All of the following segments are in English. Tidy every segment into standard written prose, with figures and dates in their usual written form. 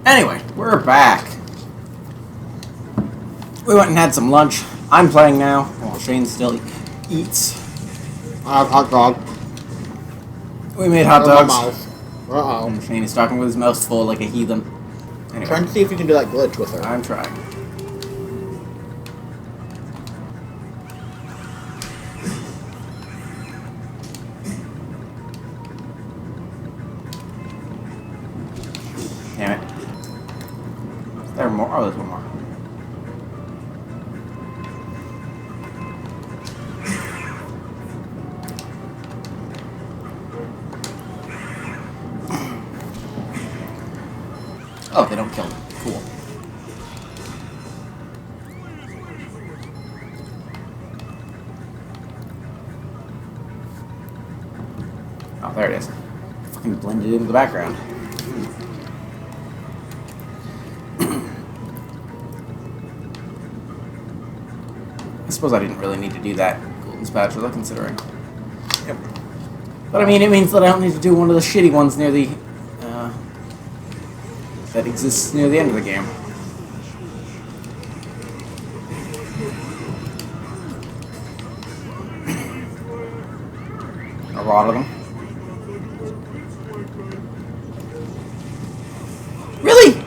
Anyway, we're back. We went and had some lunch. I'm playing now, while Shane still eats. I have hot dog. We made hot In my dogs. mouth. Uh-oh. And Shane is talking with his mouth full like a heathen. Anyway, Trying to see if you can do that glitch with her. I'm trying. Damn it. Is there more? Oh, there's one more. Oh, they don't kill me. Cool. Oh, there it is. Fucking blended into the background. I suppose I didn't really need to do that golden spatula, considering. Yep. But I mean, it means that I don't need to do one of the shitty ones near the that exists near the end of the game. A lot of them. Really?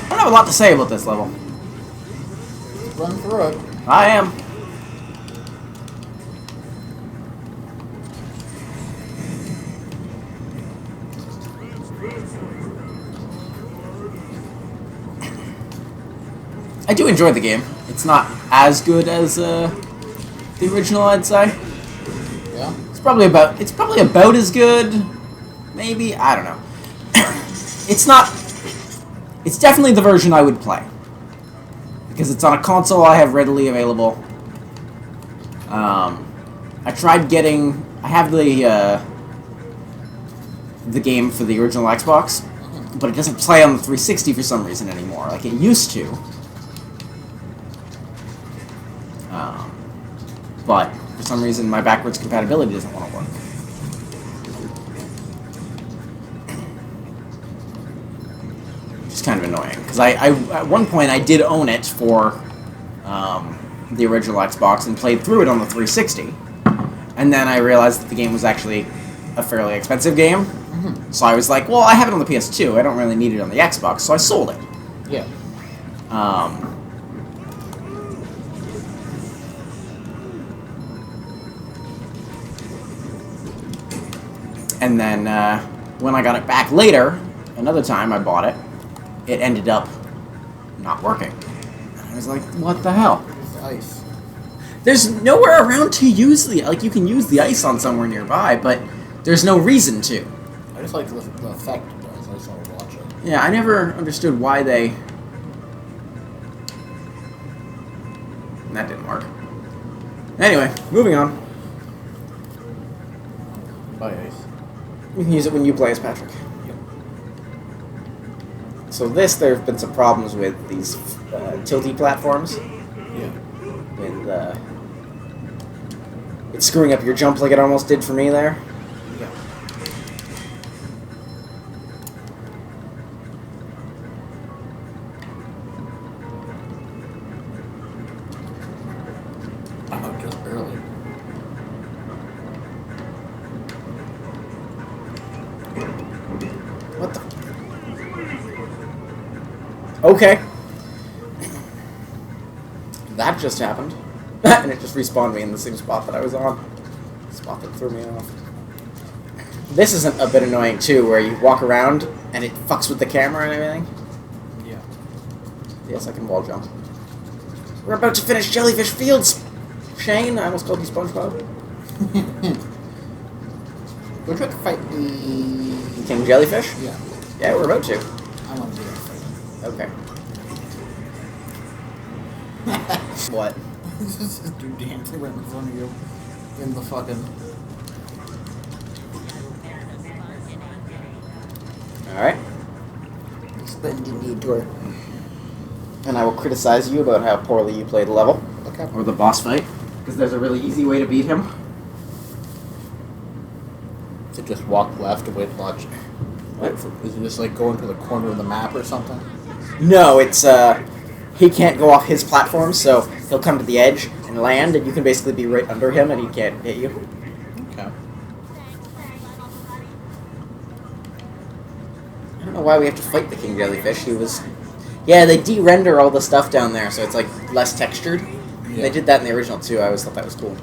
I don't have a lot to say about this level. Run through it. I am. I do enjoy the game. It's not as good as the original, I'd say. Yeah. It's probably about as good. Maybe, I don't know. It's not. It's definitely the version I would play because it's on a console I have readily available. I tried getting. I have the game for the original Xbox, but it doesn't play on the 360 for some reason anymore. Like it used to. But for some reason, my backwards compatibility doesn't want to work. Which is kind of annoying, because I at one point I did own it for the original Xbox and played through it on the 360, and then I realized that the game was actually a fairly expensive game, so I was like, well, I have it on the PS2, I don't really need it on the Xbox, so I sold it. Yeah. And then, when I got it back later, another time I bought it, it ended up not working. And I was like, what the hell? It's ice. There's nowhere around to use the... Like, you can use the ice on somewhere nearby, but there's no reason to. I just like the effect it does. I just want to watch it. Yeah, I never understood why they... And that didn't work. Anyway, moving on. Buy ice. You can use it when you play as Patrick. Yep. So there have been some problems with these tilty platforms. Yeah. With it's screwing up your jump like it almost did for me there. Yeah. Oh, just barely. What the? Okay. That just happened. And it just respawned me in the same spot that I was on. Spot that threw me off. This isn't a bit annoying too, where you walk around and it fucks with the camera and everything. Yeah. Yes, I can wall jump. We're about to finish Jellyfish Fields, Shane. I almost called you SpongeBob. Go try to fight the... King Jellyfish? Yeah. Yeah, we're about to. I want to do that fight. Okay. What? This dude dancing right in front of you. In the fucking... Spend your detour. And I will criticize you about how poorly you played the level. Okay. Or the boss fight. Because there's a really easy way to beat him. To just walk left to wait and watch. What? Is it just like going to the corner of the map or something? No, it's, he can't go off his platform, so he'll come to the edge and land, and you can basically be right under him, and he can't hit you. Okay. I don't know why we have to fight the king jellyfish. He was... Yeah, they de-render all the stuff down there, so it's, like, less textured. Yeah. They did that in the original, too. I always thought that was cool.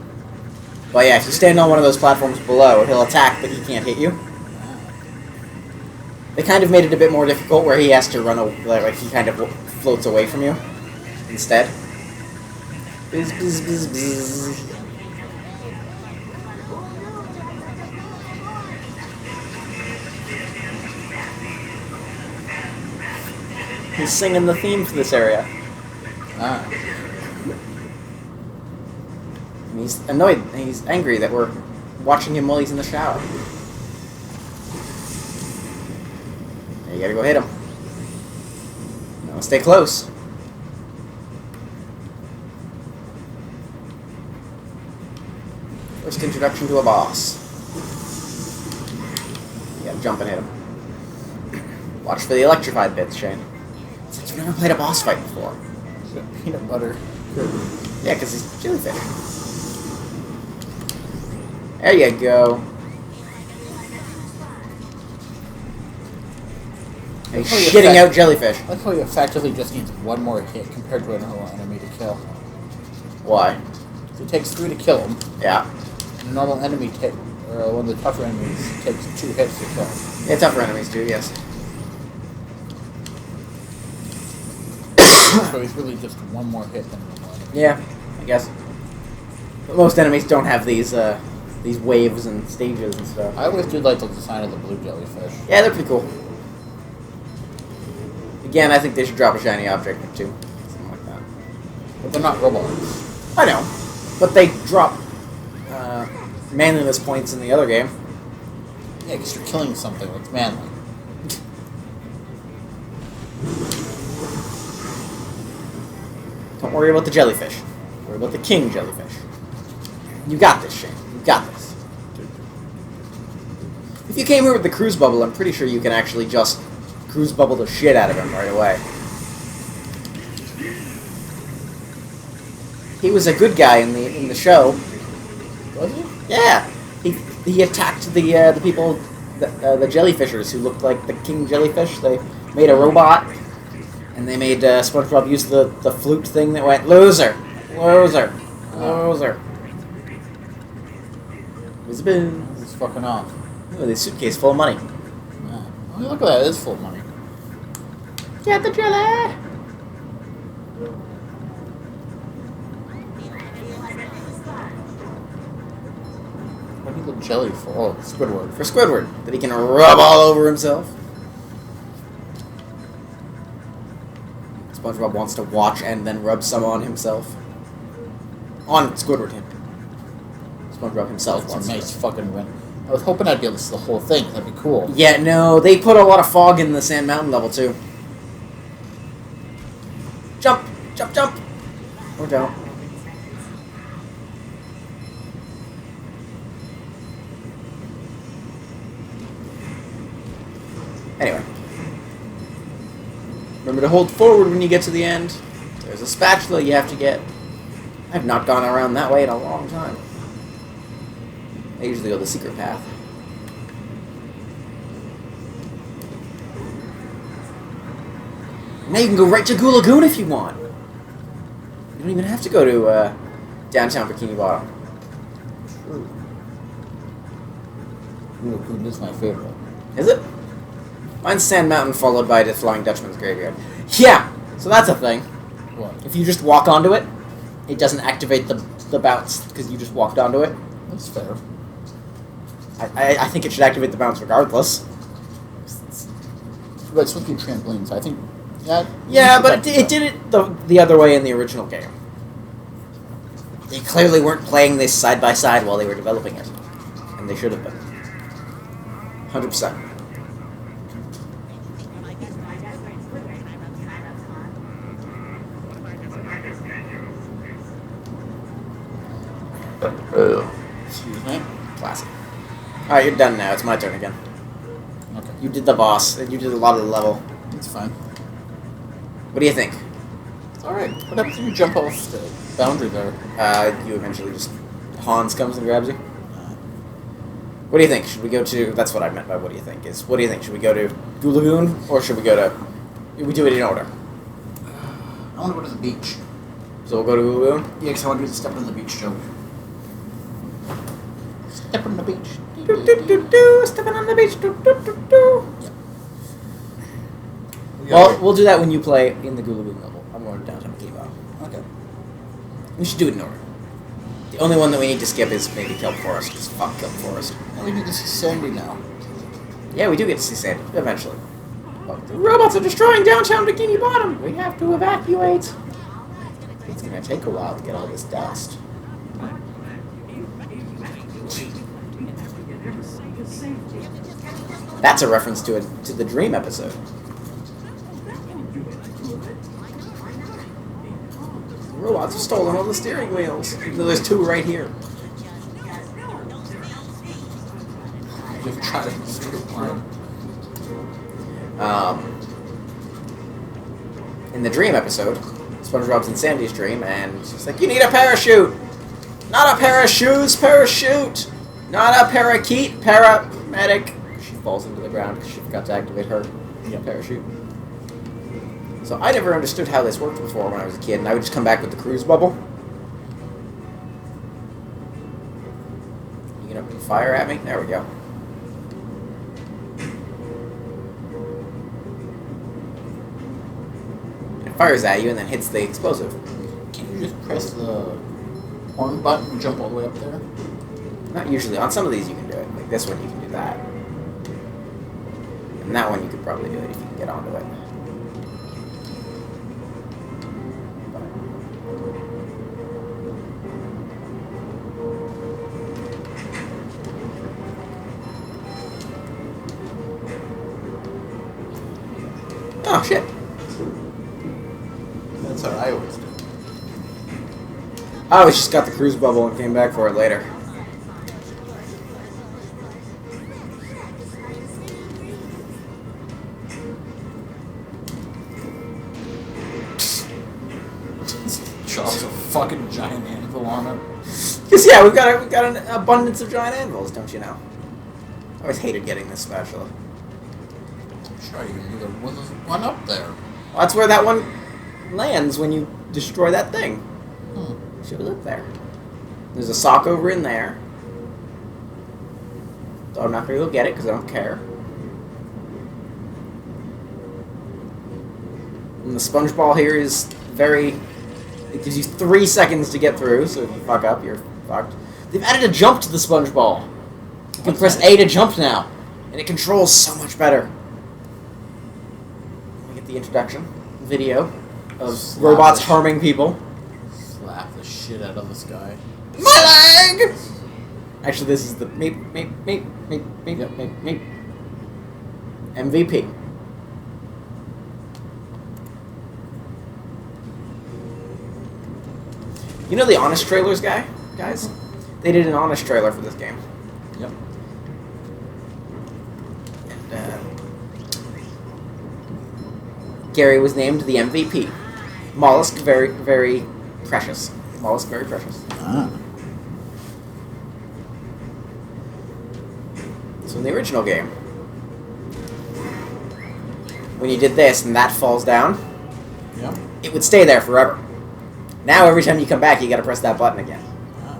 But yeah, if you stand on one of those platforms below, he'll attack, but he can't hit you. They kind of made it a bit more difficult, where he has to run away, like he kind of floats away from you instead. Bzz, bzz, bzz, bzz. He's singing the theme for this area. Ah. And he's annoyed, and he's angry that we're watching him while he's in the shower. You gotta go hit him. No, stay close. First introduction to a boss. You gotta jump and hit him. Watch for the electrified bits, Shane. Since you've never played a boss fight before. Is it peanut butter? Yeah, because he's jellyfish. There you go. He's shitting out jellyfish. I like how he effectively just needs one more hit compared to a normal enemy to kill. Why? So it takes 3 to kill him. Yeah. And a normal enemy or one of the tougher enemies takes 2 hits to kill him. Yeah, tougher enemies do, yes. So he's really just one more hit than a normal enemy. Yeah, I guess. But most enemies don't have these waves and stages and stuff. I always did like the design of the blue jellyfish. Yeah, they're pretty cool. Again, I think they should drop a shiny object or two. Something like that. But they're not robots. I know. But they drop manliness points in the other game. Yeah, because you're killing something that's manly. Don't worry about the jellyfish. Worry about the king jellyfish. You got this, Shane. You got this. If you came here with the cruise bubble, I'm pretty sure you can actually just cruise bubble the shit out of him right away. He was a good guy in the show. Was he? Yeah, he attacked the people, the jellyfishers who looked like the king jellyfish. They made a robot, and they made SpongeBob use the flute thing that went loser, loser, loser. It's been He's fucking off. a suitcase full of money. Yeah. Oh, look at that, it is full of money. Get the jelly. What do you need the jelly for? Oh, Squidward. For Squidward, that he can rub all over himself. SpongeBob wants to watch and then rub some on himself. On Squidward, him. SpongeBob himself That's wants a nice to. fucking win. I was hoping I'd be able to see the whole thing. That'd be cool. Yeah, no, they put a lot of fog in the Sand Mountain level, too. Jump! Jump, jump! Or don't. Anyway. Remember to hold forward when you get to the end. There's a spatula you have to get. I've not gone around that way in a long time. I usually go the secret path. Now you can go right to Goo Lagoon if you want. You don't even have to go to downtown Bikini Bottom. True. Goo Lagoon is my favorite. Is it? Mine's Sand Mountain followed by the Flying Dutchman's Graveyard. Yeah! So that's a thing. What? If you just walk onto it, it doesn't activate the bounce because you just walked onto it. That's fair. I think it should activate the bounce regardless. But it's supposed to be trampolines. I think. Yeah. Yeah, but it did it the other way in the original game. They clearly weren't playing this side by side while they were developing it. And they should have been. 100%. Alright, you're done now. It's my turn again. Okay. You did the boss, and you did a lot of the level. It's fine. What do you think? It's alright. What happens if you jump off the boundary there? You eventually just... Hans comes and grabs you. What do you think? Should we go to... That's what I meant by what do you think. What do you think? Should we go to Goo Lagoon, or should we go to... We do it in order. I want to go to the beach. So we'll go to Goo Lagoon? Yeah, because I want to do the step on the beach joke. Step on the beach. Do, do, do, do, stepping on the beach. Do, do, do, do. Yep. Well, we'll do that when you play in the Goo Lagoon level. I'm going to downtown Bikini Bottom. Okay. We should do it in order. The only one that we need to skip is maybe Kelp Forest, because fuck Kelp Forest. And we need to see Sandy now. Yeah, we do get to see Sandy, eventually. But the robots are destroying downtown Bikini Bottom! We have to evacuate! It's gonna take a while to get all this dust. That's a reference to the Dream episode. The robots have stolen all the steering wheels. There's two right here. Just try to straight line. In the Dream episode, SpongeBob's in Sandy's dream, and she's like, "You need a parachute! Not a pair of shoes, parachute! Not a parakeet, paramedic!" She falls into the ground because she forgot to activate her parachute. So I never understood how this worked before when I was a kid, and I would just come back with the cruise bubble. You gonna fire at me? There we go. It fires at you and then hits the explosive. Can't you just press the horn button and jump all the way up there? Not usually. On some of these you can do it. Like this one you can do that. And that one you could probably do it if you can get onto it. Oh, shit. That's how I always do. I always just got the cruise bubble and came back for it later. Chops a fucking giant anvil on it. Because, yeah, we've got an abundance of giant anvils, don't you know? I always hated getting this spatula. Sure, you can do the one up there. Well, that's where that one lands when you destroy that thing. Should have looked there. There's a sock over in there. So I'm not going to go get it because I don't care. And the sponge ball here is very... It gives you 3 seconds to get through, so if you fuck up, you're fucked. They've added a jump to the sponge ball. You can press A to jump now. And it controls so much better. Let me get the introduction video of robots harming people. Slap the shit out of this guy. My leg! Actually, this is the meep. MVP. You know the Honest Trailers guys? They did an Honest trailer for this game. Yep. And, Gary was named the MVP. Mollusk, very, very precious. Mollusk, very precious. Ah. So in the original game, when you did this and that falls down, Yep. it would stay there forever. Now every time you come back, you gotta press that button again. Ah.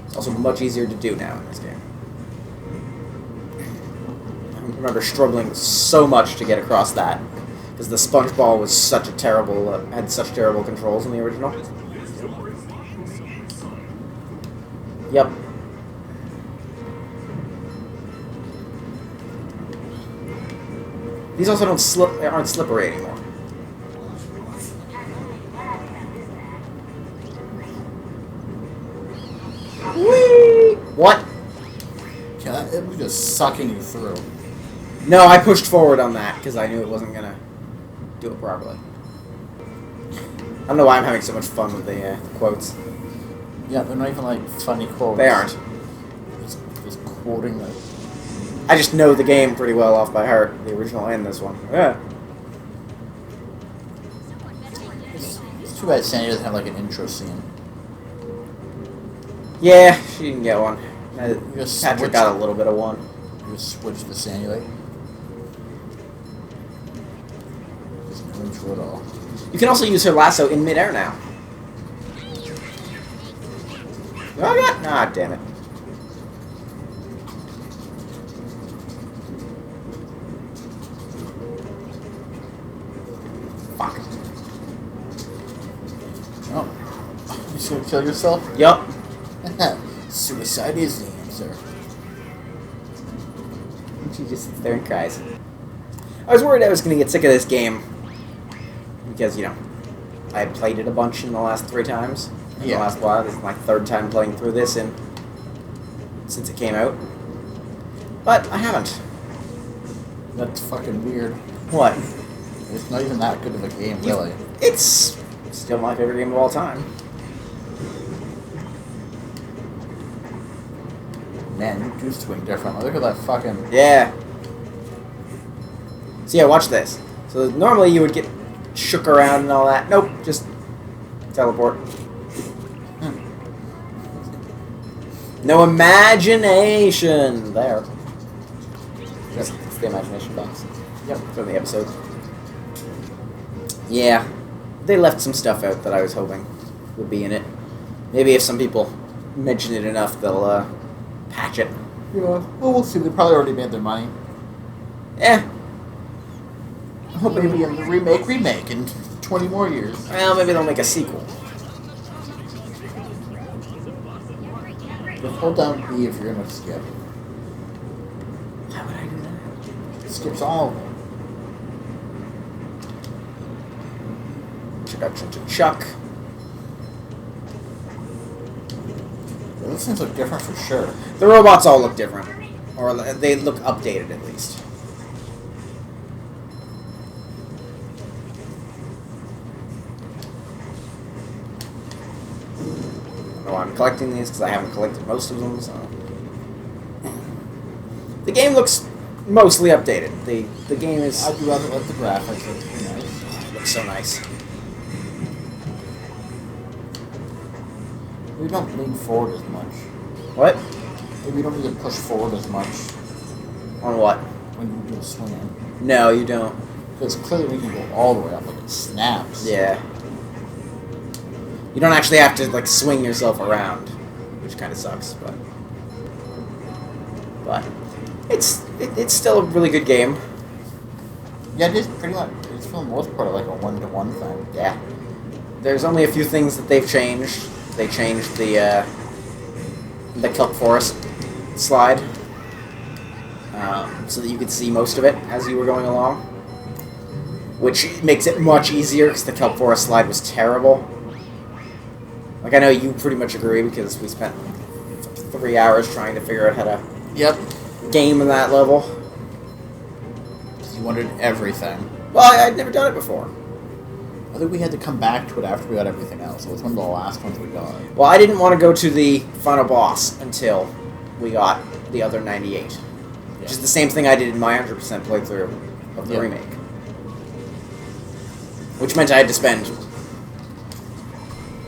It's also much easier to do now in this game. I remember struggling so much to get across that, because the sponge ball was such a terrible, had such terrible controls in the original. Yep. These also aren't slippery anymore. Whee! What? Yeah, it was just sucking you through. No, I pushed forward on that because I knew it wasn't gonna do it properly. I don't know why I'm having so much fun with the quotes. Yeah, they're not even like funny quotes. They aren't. quoting the... I just know the game pretty well off by heart, the original and this one. Yeah. It's too bad Sandy doesn't have like an intro scene. Yeah, she didn't get one. Just Patrick switch got it. a little bit of one. You just switch the Sandy like... There's no intro at all. You can also use her lasso in midair now. Oh, yeah. Ah, damn it. Fuck. Oh. You just gonna kill yourself? Yup. Suicide is the answer. She just sits there and cries. I was worried I was going to get sick of this game. Because, you know, I had played it a bunch in the last 3 times. In the last while. This is my 3rd time playing through this since it came out. But I haven't. That's fucking weird. What? It's not even that good of a game, really. It's still my favorite game of all time. Man, you do swing differently. Look at that fucking... Yeah. So yeah, watch this. So normally you would get shook around and all that. Nope, just teleport. No imagination there. It's the imagination box. Yep, from the episode. Yeah, they left some stuff out that I was hoping would be in it. Maybe if some people mention it enough, they'll patch it. Yeah, well, we'll see. They probably already made their money. Eh. I'm hoping Maybe in the remake in 20 more years. Well, maybe they'll make a sequel. Just hold down B if you're gonna skip. Why would I do that? It skips all of them. Introduction to Chuck. Yeah, those things look different for sure. The robots all look different. Or they look updated, at least. Oh, I'm collecting these because I haven't collected most of them, so... The game looks mostly updated. The game is... I'd rather let the graphics look nice. It looks so nice. We don't lean forward as much. What? Maybe we don't need to push forward as much On what? when you do swinging. No, you don't. Because clearly we can go all the way up, like it snaps. Yeah. You don't actually have to, like, swing yourself around, which kind of sucks, but it's still a really good game. Yeah, it is pretty much. It's for the most part like a 1-to-1 thing. Yeah. There's only a few things that they've changed. They changed the kelp forest slide, so that you could see most of it as you were going along, which makes it much easier because the kelp forest slide was terrible. Like, I know you pretty much agree because we spent 3 hours trying to figure out how to game in that level. You wanted everything. Well, I'd never done it before. I think we had to come back to it after we got everything else. It was one of the last ones we got. Well, I didn't want to go to the final boss until we got the other 98. Which is the same thing I did in my 100% playthrough of the remake. Which meant I had to spend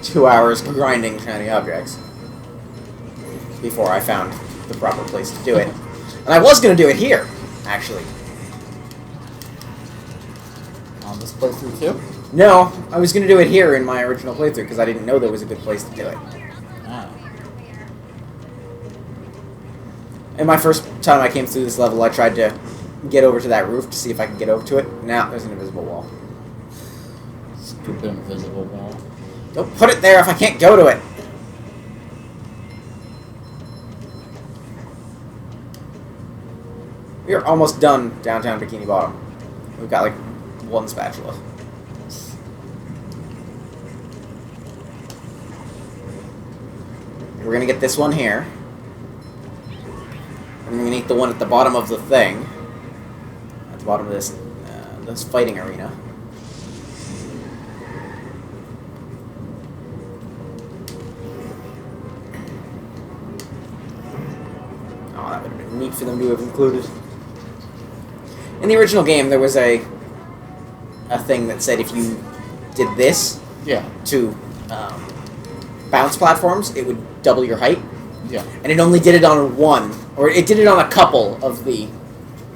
2 hours grinding shiny objects before I found the proper place to do it. And I was going to do it here, actually. On this playthrough too? No, I was going to do it here in my original playthrough because I didn't know there was a good place to do it. Ah. And my first time I came through this level, I tried to get over to that roof to see if I could get over to it. Now there's an invisible wall. Stupid invisible wall. Don't put it there if I can't go to it. We are almost done downtown Bikini Bottom. We've got like 1 spatula. We're gonna get this one here. And we're gonna eat the one at the bottom of the thing. At the bottom of this fighting arena. Oh, that would neat for them to have included. In the original game, there was a thing that said if you did this to bounce platforms, it would double your height. Yeah. And it only did it on one, or it did it on a couple of the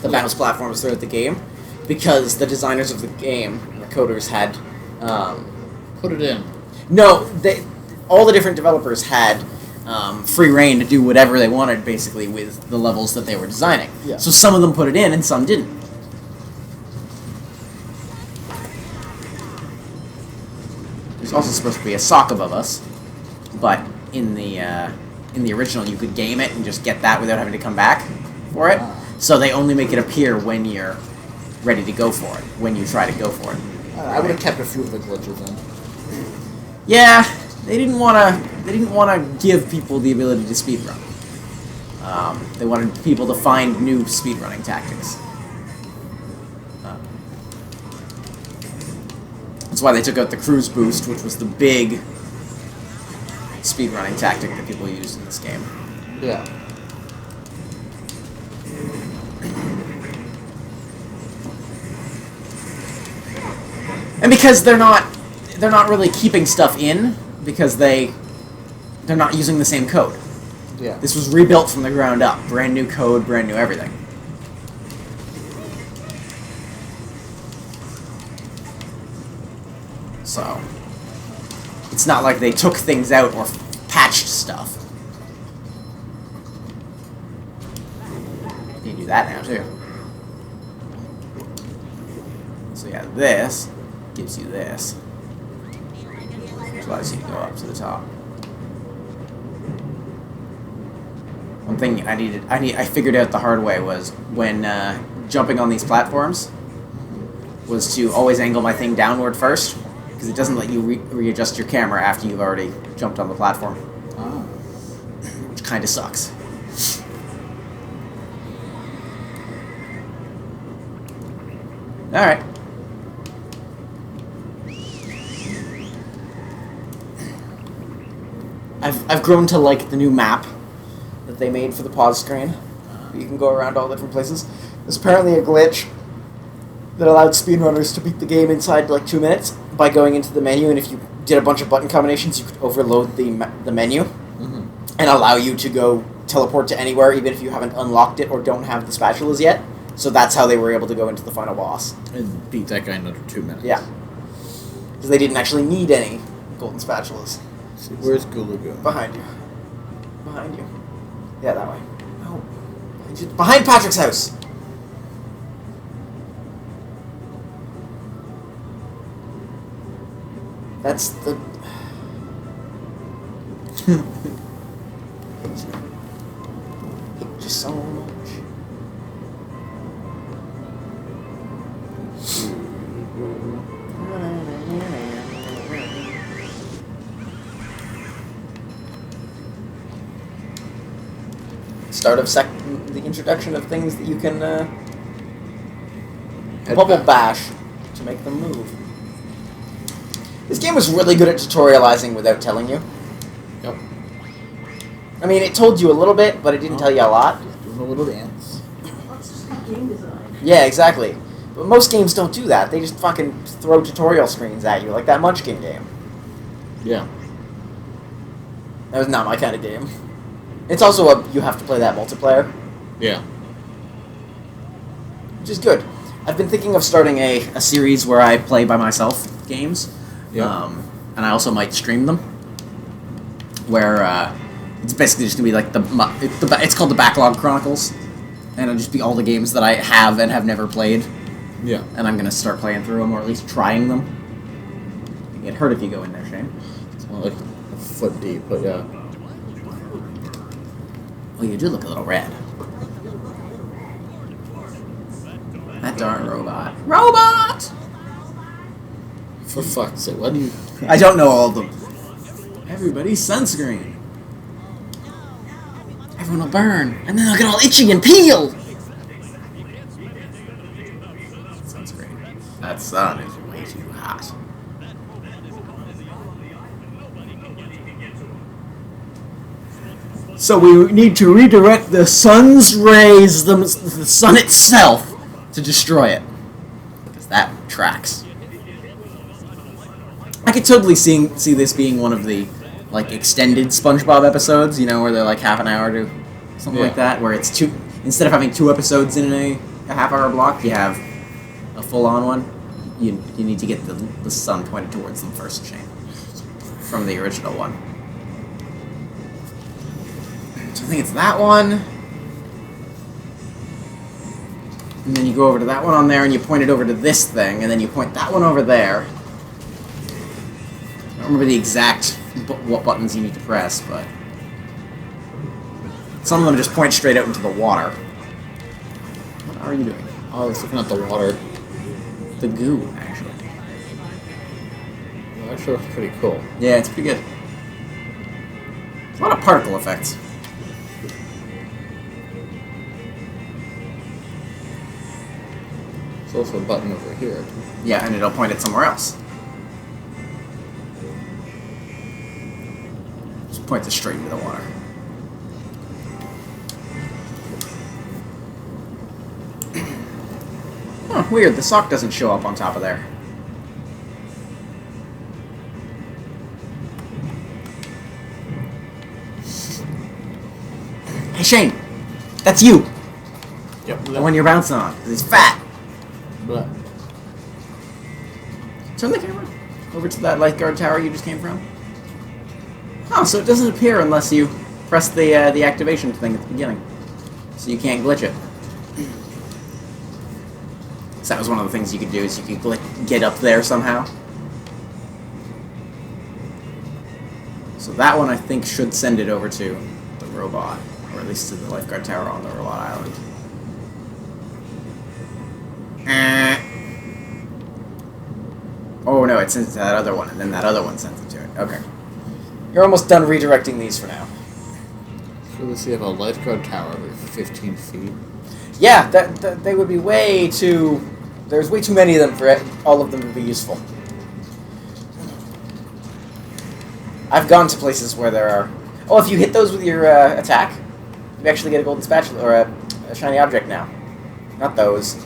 bounce platforms throughout the game, because the designers of the game, the coders, had put it in. No, all the different developers had free reign to do whatever they wanted, basically, with the levels that they were designing. Yeah. So some of them put it in, and some didn't. There's also supposed to be a sock above us, but in the original, you could game it and just get that without having to come back for it. So they only make it appear when you're ready to go for it, when you try to go for it. I would have kept a few of the glitches in. Yeah, they didn't want to give people the ability to speedrun. They wanted people to find new speedrunning tactics. That's why they took out the cruise boost, which was the big speedrunning tactic that people used in this game. Yeah. And because they're not really keeping stuff in, because they're not using the same code. Yeah. This was rebuilt from the ground up. Brand new code, brand new everything. So, it's not like they took things out or patched stuff. You can do that now, too. So yeah, this gives you this, which allows you to go up to the top. One thing I figured out the hard way was when jumping on these platforms was to always angle my thing downward first, because it doesn't let you readjust your camera after you've already jumped on the platform. Which kind of sucks. Alright. I've grown to like the new map that they made for the pause screen. You can go around all different places. There's apparently a glitch that allowed speedrunners to beat the game inside like 2 minutes by going into the menu, and if you did a bunch of button combinations, you could overload the menu and allow you to go teleport to anywhere, even if you haven't unlocked it or don't have the spatulas yet. So that's how they were able to go into the final boss. And beat that guy in under 2 minutes. Yeah. Because they didn't actually need any golden spatulas. See, where's Gulagoon? Behind you. Behind you. Yeah, that way. No. Behind Patrick's house! That's the... Just so much. Start of the introduction of things that you can bubble bash to make them move. This game was really good at tutorializing without telling you. Yep. I mean, it told you a little bit, but it didn't tell you a lot. Doing a little dance. That's just not game design. Yeah, exactly. But most games don't do that. They just fucking throw tutorial screens at you, like that Munchkin game. Yeah. That was not my kind of game. It's also you have to play that multiplayer, Yeah. which is good. I've been thinking of starting a series where I play by myself games. Yeah. And I also might stream them, where it's basically just gonna be like it's called the Backlog Chronicles, and it'll just be all the games that I have and have never played, Yeah. and I'm gonna start playing through them, or at least trying them. You get hurt if you go in there, Shane. It's more like a foot deep, but yeah. Well, you do look a little red. That darn robot. Robot! For fuck's sake, why do you... I don't know all of them. Everybody's sunscreen. Everyone will burn, and then they'll get all itchy and peel. Sunscreen. That sun is way too hot. So we need to redirect the sun's rays, the sun itself, to destroy it. Because that tracks. I could totally see this being one of the like extended SpongeBob episodes, you know, where they're like half an hour to something like that, where it's two instead of having 2 episodes in a half-hour block, you have a full-on one. You need to get the sun pointed towards them first, Shane, from the original one. So I think it's that one. And then you go over to that one on there, and you point it over to this thing, and then you point that one over there. I don't remember the exact what buttons you need to press, but some of them just point straight out into the water. What are you doing? Oh, I was looking at the water. The goo, actually. Well, actually looks pretty cool. Yeah, it's pretty good. A lot of particle effects. There's also a button over here. Yeah, and it'll point it somewhere else. Just points it straight into the water. Huh, weird, the sock doesn't show up on top of there. Hey Shane, that's you! Yep. The one you're bouncing on, 'cause he's fat! But Turn the camera over to that lifeguard tower you just came from. Oh, so it doesn't appear unless you press the activation thing at the beginning. So you can't glitch it. So that was one of the things you could do, is you could get up there somehow. So that one I think should send it over to the robot, or at least to the lifeguard tower on the robot island. Oh no, it sends it to that other one, and then that other one sends it to it. Okay. You're almost done redirecting these for now. so let's see, you have a lifeguard tower every 15 feet. Yeah, that they would be way too... There's way too many of them for all of them to be useful. I've gone to places where there are... Oh, if you hit those with your attack, you actually get a golden spatula, or a shiny object now. Not those.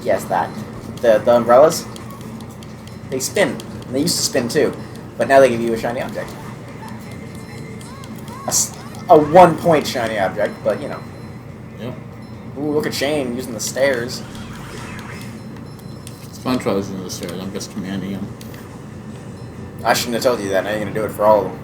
Yes, that. The umbrellas. They spin. And they used to spin too. But now they give you a shiny object. A 1-point shiny object, but you know. Yep. Ooh, look at Shane using the stairs. SpongeBob's in the stairs. I'm just commanding him. I shouldn't have told you that. Now you're going to do it for all of them.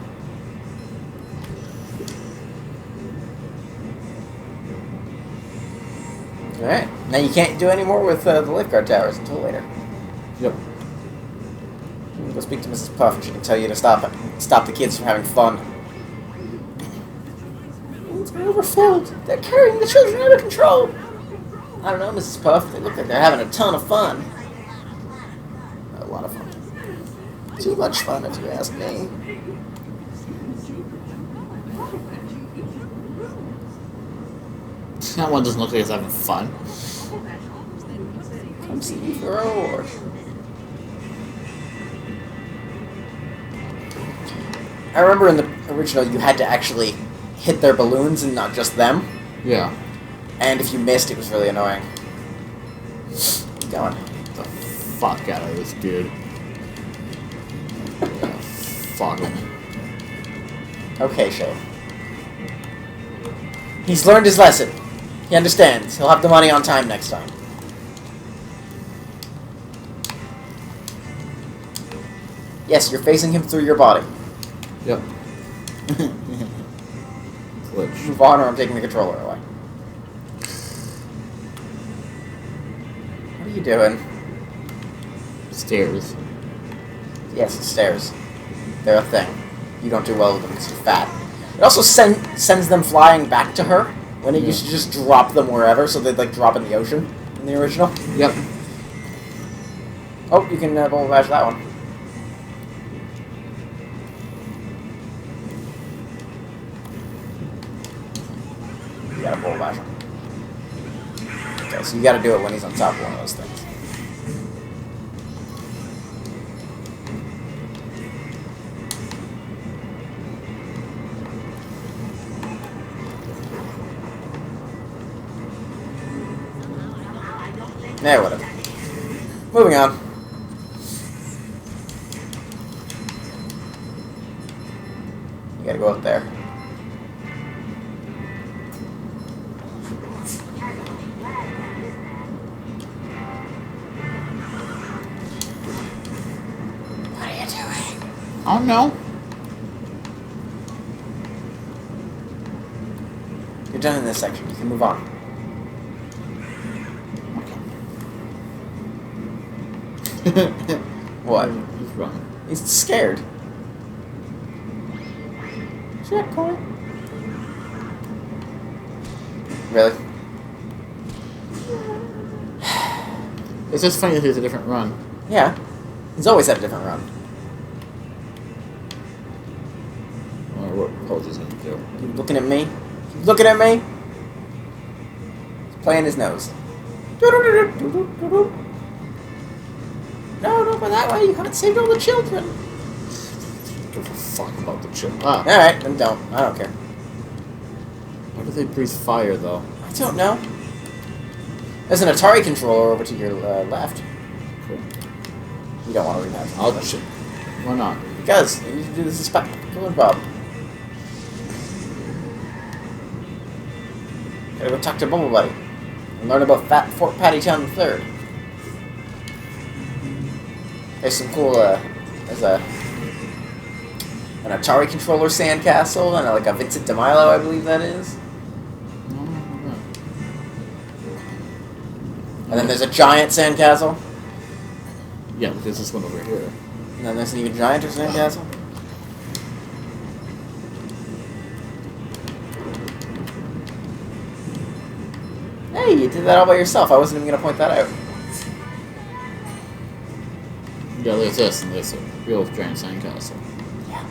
Alright. Now you can't do any more with the lifeguard towers until later. Yep. Go speak to Mrs. Puff and she can tell you to stop the kids from having fun. It's overfilled. They're carrying the children out of control. I don't know, Mrs. Puff. They look like they're having a ton of fun. A lot of fun. Too much fun, if you ask me. That one doesn't look like it's having fun. Come see me for a reward. I remember in the original you had to actually hit their balloons and not just them. Yeah. And if you missed, it was really annoying. Keep going. Get the fuck out of this dude. Fuck him. Okay, Shane. He's learned his lesson. He understands. He'll have the money on time next time. Yes, you're facing him through your body. Yep. Glitch. Move on, or I'm taking the controller away. What are you doing? Stairs. Yes, it's stairs. They're a thing. You don't do well with them because you're fat. It also sends them flying back to her when it used to just drop them wherever, so they'd like drop in the ocean in the original. Yep. Oh, you can bowl bash that one. You gotta bowl bash him. Okay, so you gotta do it when he's on top of one of those things. Nah, whatever. Moving on. You gotta go up there. What are you doing? Oh no. You're done in this section. You can move on. What? He's wrong. He's scared. Checkpoint. Really? It's just funny that there's a different run. Yeah. He's always had a different run. Or what Colt is going to do. Keep looking at me. Keep looking at me. He's playing his nose. No, don't go that way. You haven't saved all the children. Give a fuck about the chip. Ah. Alright, then don't. I don't care. Why do they breathe fire, though? I don't know. There's an Atari controller over to your left. Cool. You don't want to read that. I'll chip. Why not? Because you need to do this as Come on, Bob. Gotta go talk to Bubble Buddy and learn about Fort Pattytown III. There's some cool, there's an Atari controller sandcastle and like a Vincent DeMilo, I believe that is. And then there's a giant sandcastle. Yeah, there's this one over here. And then there's an even gianter sandcastle. Hey, you did that all by yourself. I wasn't even going to point that out. Yeah, there's this, and there's a real giant sandcastle. Yeah.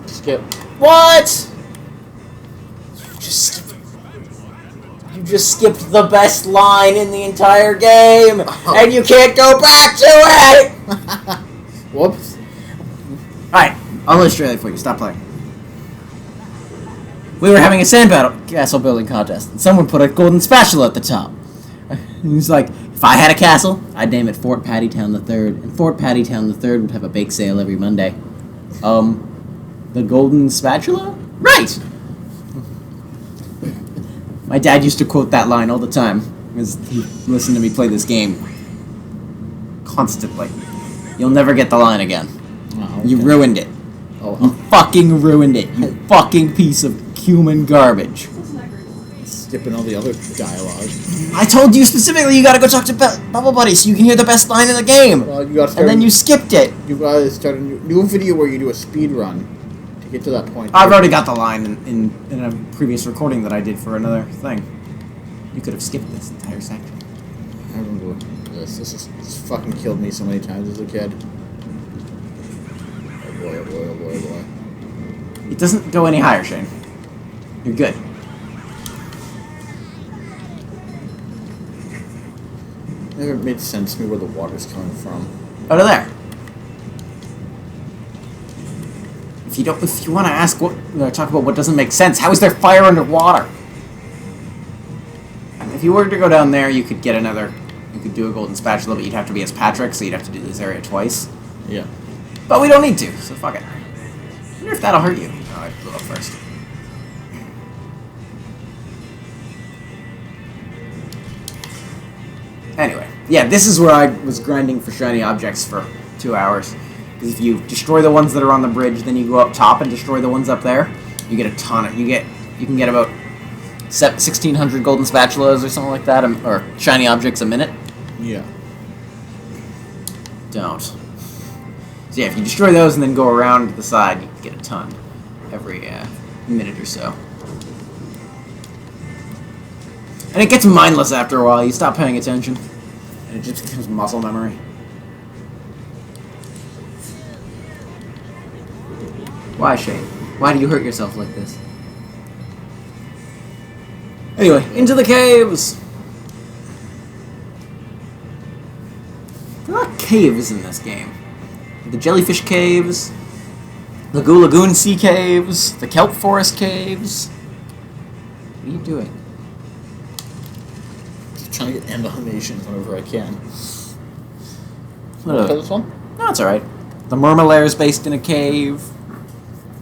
Skip. What? You just skipped the best line in the entire game, and you can't go back to it. Whoops. All right, I'll illustrate it for you. Stop playing. We were having a castle building contest, and someone put a golden spatula at the top. He was like, if I had a castle, I'd name it Fort Pattytown III, and Fort Pattytown III would have a bake sale every Monday. The golden spatula? Right! My dad used to quote that line all the time, because he listened to me play this game constantly. You'll never get the line again. Oh, okay. You ruined it. Oh, You fucking ruined it, you fucking piece of human garbage. skipping all the other dialogue. I told you specifically you gotta go talk to Bubble Buddy so you can hear the best line in the game. Well, you gotta start and then you skipped it. You gotta start a new video where you do a speed run to get to that point. I've already got the line in a previous recording that I did for another thing. You could have skipped this entire section. I remember this. This fucking killed me so many times as a kid. Oh boy, oh boy, oh boy, oh boy. It doesn't go any higher, Shane. You're good. Never made sense to me where the water's coming from. Out of there. If you want to ask talk about what doesn't make sense, how is there fire underwater? If you were to go down there, you could get another. You could do a golden spatula, but you'd have to be as Patrick, so you'd have to do this area twice. Yeah. But we don't need to, so fuck it. I wonder if that'll hurt you. Oh, I blew up first. Anyway, yeah, this is where I was grinding for shiny objects for 2 hours. Because if you destroy the ones that are on the bridge, then you go up top and destroy the ones up there, you get a ton of... You can get about 1,600 golden spatulas or something like that, or shiny objects a minute. Yeah. Don't. So yeah, if you destroy those and then go around to the side, you can get a ton every minute or so. And it gets mindless after a while. You stop paying attention. And it just becomes muscle memory. Why, Shane? Why do you hurt yourself like this? Anyway, into the caves! There are caves in this game. the Jellyfish Caves, the Goo Lagoon Sea Caves, the Kelp Forest Caves. What are you doing? Just trying to get animations whenever I can. What Play this one? No, it's alright. The Murmalair's based in a cave.